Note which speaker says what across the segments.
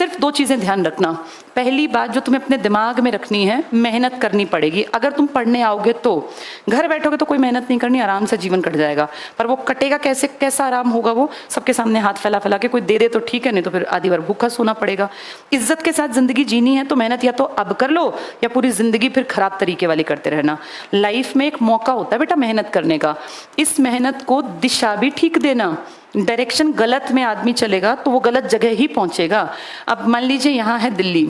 Speaker 1: सिर्फ 2 चीज़ें ध्यान रखना। पहली बात जो तुम्हें अपने दिमाग में रखनी है, मेहनत करनी पड़ेगी। अगर तुम पढ़ने आओगे तो, घर बैठोगे तो कोई मेहनत नहीं करनी, आराम से जीवन कट जाएगा। पर वो कटेगा कैसे, कैसा आराम होगा? वो सबके सामने हाथ फैला फैला के, कोई दे दे तो ठीक है, नहीं तो फिर आधी बार भूखा सोना पड़ेगा। इज्जत के साथ जिंदगी जीनी है तो मेहनत या तो अब कर लो या पूरी जिंदगी फिर खराब तरीके वाली करते रहना। लाइफ में एक मौका होता है बेटा मेहनत करने का, इस मेहनत को दिशा भी ठीक देना। डायरेक्शन गलत में आदमी चलेगा तो वो गलत जगह ही पहुंचेगा। अब मान लीजिए यहाँ है दिल्ली,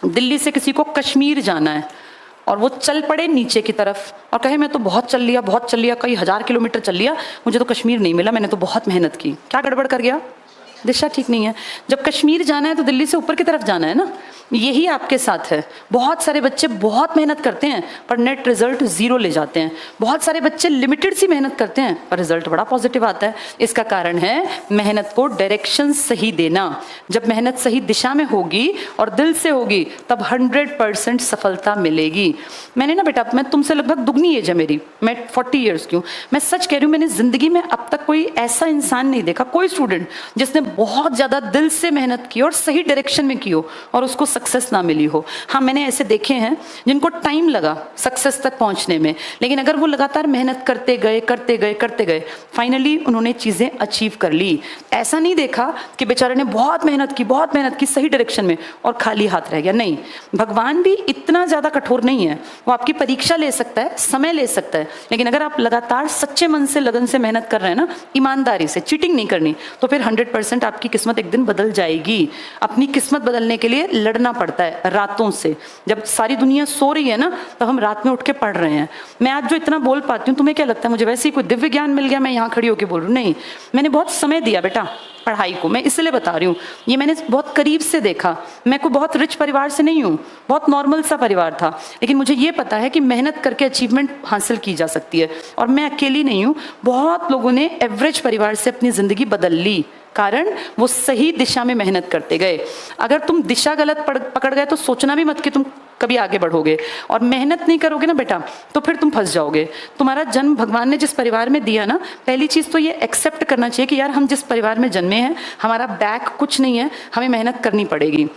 Speaker 1: दिल्ली से किसी को कश्मीर जाना है और वो चल पड़े नीचे की तरफ और कहे मैं तो बहुत चल लिया, कई 1000 किलोमीटर चल लिया, मुझे तो कश्मीर नहीं मिला, मैंने तो बहुत मेहनत की। क्या गड़बड़ कर गया? दिशा ठीक नहीं है। जब कश्मीर जाना है तो दिल्ली से ऊपर की तरफ जाना है ना। यही आपके साथ है। बहुत सारे बच्चे बहुत मेहनत करते हैं पर नेट रिजल्ट 0 ले जाते हैं। बहुत सारे बच्चे लिमिटेड सी मेहनत करते हैं पर रिजल्ट बड़ा पॉजिटिव आता है। इसका कारण है मेहनत को डायरेक्शन सही देना। जब मेहनत सही दिशा में होगी और दिल से होगी तब 100% सफलता मिलेगी। मैंने ना बेटा, मैं तुमसे लगभग दुगनी एज है मेरी, मैं 40 ईयर्स की हूँ। मैं सच कह रही हूँ, मैंने जिंदगी में अब तक कोई ऐसा इंसान नहीं देखा, कोई स्टूडेंट जिसने बहुत ज्यादा दिल से मेहनत की और सही डायरेक्शन में की हो और उसको सक्सेस ना मिली हो। हाँ, मैंने ऐसे देखे हैं जिनको टाइम लगा सक्सेस तक पहुंचने में, लेकिन अगर वो लगातार मेहनत करते गए फाइनली उन्होंने चीजें अचीव कर ली। ऐसा नहीं देखा कि बेचारे ने बहुत मेहनत की सही डायरेक्शन में और खाली हाथ रह गया। नहीं, भगवान भी इतना ज्यादा कठोर नहीं है। वो आपकी परीक्षा ले सकता है, समय ले सकता है, लेकिन अगर आप लगातार सच्चे मन से लगन से मेहनत कर रहे हैं ना, ईमानदारी से, चीटिंग नहीं करनी, तो फिर 100% आपकी किस्मत एक दिन बदल जाएगी। अपनी किस्मत बदलने के लिए लड़ना पड़ता है रातों से। जब सारी दुनिया सो रही है ना, तब हम रात में उठ के पढ़ रहे हैं। मैं आज जो इतना बोल पाती हूँ, तुम्हें क्या लगता है मुझे वैसे ही कोई दिव्य ज्ञान मिल गया मैं यहाँ खड़ी होकर बोल रही हूँ? नहीं, मैंने बहुत समय दिया बेटा पढ़ाई को। मैं इसलिए बता रही हूँ, ये मैंने बहुत करीब से देखा। मैं कोई बहुत रिच परिवार से नहीं हूँ, बहुत नॉर्मल सा परिवार था, लेकिन मुझे ये पता है कि मेहनत करके अचीवमेंट हासिल की जा सकती है। और मैं अकेली नहीं हूँ, बहुत लोगों ने एवरेज परिवार से अपनी जिंदगी बदल ली, कारण वो सही दिशा में मेहनत करते गए। अगर तुम दिशा गलत पकड़ गए तो सोचना भी मत कि तुम कभी आगे बढ़ोगे। और मेहनत नहीं करोगे ना बेटा तो फिर तुम फंस जाओगे। तुम्हारा जन्म भगवान ने जिस परिवार में दिया ना, पहली चीज तो ये एक्सेप्ट करना चाहिए कि यार हम जिस परिवार में जन्मे हैं, हमारा बैक कुछ नहीं है, हमें मेहनत करनी पड़ेगी।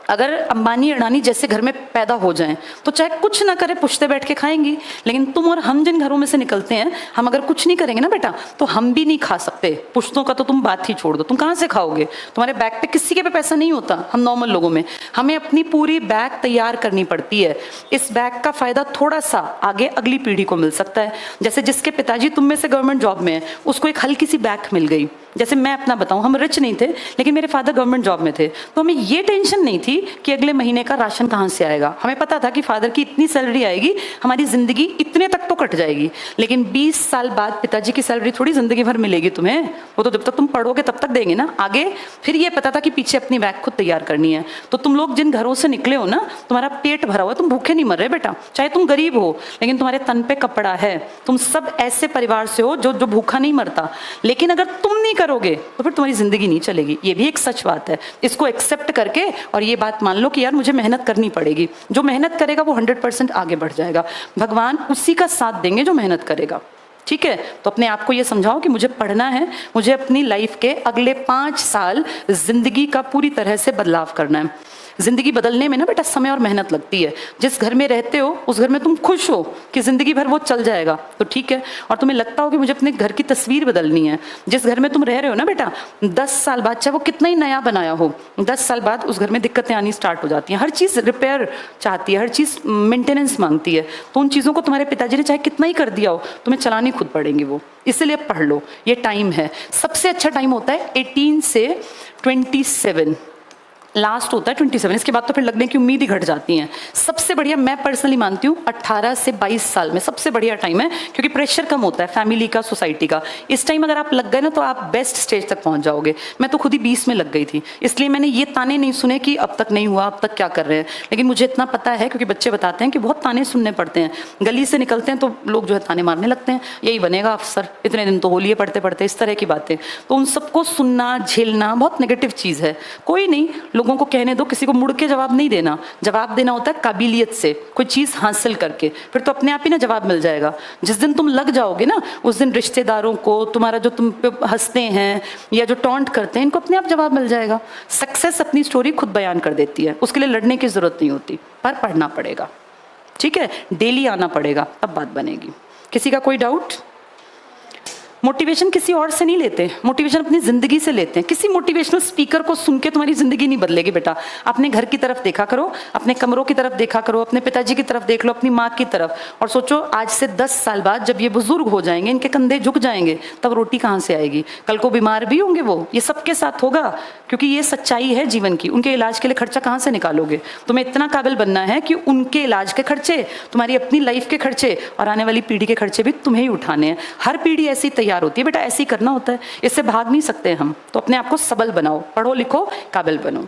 Speaker 1: अगर अंबानी अडानी जैसे घर में पैदा हो जाएं तो चाहे कुछ ना करे पुश्ते बैठ के खाएंगी, लेकिन तुम और हम जिन घरों में से निकलते हैं, हम अगर कुछ नहीं करेंगे ना बेटा तो हम भी नहीं खा सकते। पुश्तों का तो तुम बात ही छोड़ दो, तुम कहाँ से खाओगे? तुम्हारे बैग पे किसी के पे पैसा नहीं होता। हम नॉर्मल लोगों में हमें अपनी पूरी बैग तैयार करनी पड़ती है। इस बैग का फायदा थोड़ा सा आगे अगली पीढ़ी को मिल सकता है। जैसे जिसके पिताजी तुम में से गवर्नमेंट जॉब में है, उसको एक हल्की सी बैग मिल गई। जैसे मैं अपना बताऊं, हम रिच नहीं थे लेकिन मेरे फादर गवर्नमेंट जॉब में थे, तो हमें ये टेंशन नहीं थी कि अगले महीने का राशन कहाँ से आएगा। हमें पता था कि फादर की इतनी सैलरी आएगी, हमारी जिंदगी इतने तक तो कट जाएगी। लेकिन 20 साल बाद पिताजी की सैलरी थोड़ी जिंदगी भर मिलेगी तुम्हें, वो तो जब तक तुम पढ़ोगे तब तक देंगे ना आगे। फिर ये पता था कि पीछे अपनी बैग खुद तैयार करनी है। तो तुम लोग जिन घरों से निकले हो ना, तुम्हारा पेट भरा हुआ, तुम भूखे नहीं मर रहे बेटा, चाहे तुम गरीब हो लेकिन तुम्हारे तन पे कपड़ा है। तुम सब ऐसे परिवार से हो जो भूखा नहीं मरता। लेकिन अगर तुम नहीं करोगे तो फिर तुम्हारी जिंदगी नहीं चलेगी। ये भी एक सच बात है, इसको एक्सेप्ट करके और ये बात मान लो कि यार मुझे मेहनत करनी पड़ेगी। जो मेहनत करेगा वो 100% आगे बढ़ जाएगा। भगवान उसी का साथ देंगे जो मेहनत करेगा। ठीक है, तो अपने आप को ये समझाओ कि मुझे पढ़ना है, मुझे अपनी लाइफ के अगले 5 साल जिंदगी का पूरी तरह से बदलाव करना है। जिंदगी बदलने में ना बेटा समय और मेहनत लगती है। जिस घर में रहते हो उस घर में तुम खुश हो कि जिंदगी भर वो चल जाएगा तो ठीक है, और तुम्हें लगता हो कि मुझे अपने घर की तस्वीर बदलनी है। जिस घर में तुम रह रहे हो ना बेटा, 10 साल बाद, चाहे वो कितना ही नया बनाया हो, 10 साल बाद उस घर में दिक्कतें आनी स्टार्ट हो जाती हैं। हर चीज़ रिपेयर चाहती है, हर चीज़ मेंटेनेंस मांगती है। तो उन चीज़ों को तुम्हारे पिताजी ने चाहे कितना ही कर दिया हो, तुम्हें चलानी खुद पड़ेंगी वो। इसलिए पढ़ लो, ये टाइम है। सबसे अच्छा टाइम होता है 18 से 27, लास्ट होता है 27। इसके बाद तो फिर लगने की उम्मीद ही घट जाती है। सबसे बढ़िया मैं पर्सनली मानती हूँ 18 से 22 साल में सबसे बढ़िया टाइम है, क्योंकि प्रेशर कम होता है फैमिली का, सोसाइटी का। इस टाइम अगर आप लग गए ना तो आप बेस्ट स्टेज तक पहुंच जाओगे। मैं तो खुद ही 20 में लग गई थी, इसलिए मैंने ये ताने नहीं सुने कि अब तक नहीं हुआ, अब तक क्या कर रहे हैं। लेकिन मुझे इतना पता है, क्योंकि बच्चे बताते हैं कि बहुत ताने सुनने पड़ते हैं। गली से निकलते हैं तो लोग जो है ताने मारने लगते हैं, यही बनेगा अफसर, इतने दिन तो होलिये पढ़ते पढ़ते, इस तरह की बातें। तो उन सबको सुनना झेलना बहुत नेगेटिव चीज़ है। कोई नहीं, लोगों को कहने दो, किसी को मुड़ के जवाब नहीं देना। जवाब देना होता है काबिलियत से, कोई चीज़ हासिल करके, फिर तो अपने आप ही ना जवाब मिल जाएगा। जिस दिन तुम लग जाओगे ना, उस दिन रिश्तेदारों को, तुम्हारा जो तुम पे हंसते हैं या जो टॉन्ट करते हैं, इनको अपने आप जवाब मिल जाएगा। सक्सेस अपनी स्टोरी खुद बयान कर देती है, उसके लिए लड़ने की जरूरत नहीं होती, पर पढ़ना पड़ेगा। ठीक है, डेली आना पड़ेगा, तब बात बनेगी। किसी का कोई डाउट? मोटिवेशन किसी और से नहीं लेते, मोटिवेशन अपनी जिंदगी से लेते हैं। किसी मोटिवेशनल स्पीकर को सुन के तुम्हारी जिंदगी नहीं बदलेगी बेटा। अपने घर की तरफ देखा करो, अपने कमरों की तरफ देखा करो, अपने पिताजी की तरफ देख लो, अपनी माँ की तरफ, और सोचो आज से 10 साल बाद जब ये बुजुर्ग हो जाएंगे, इनके कंधे झुक जाएंगे, तब रोटी कहाँ से आएगी? कल को बीमार भी होंगे वो, ये सबके साथ होगा, क्योंकि ये सच्चाई है जीवन की। उनके इलाज के लिए खर्चा कहाँ से निकालोगे? तुम्हें इतना काबिल बनना है कि उनके इलाज के खर्चे, तुम्हारी अपनी लाइफ के खर्चे और आने वाली पीढ़ी के खर्चे भी तुम्हें ही उठाने हैं। हर पीढ़ी ऐसी तैयार होती है बेटा, ऐसे ही करना होता है, इससे भाग नहीं सकते हम। तो अपने आप को सबल बनाओ, पढ़ो लिखो, काबिल बनो।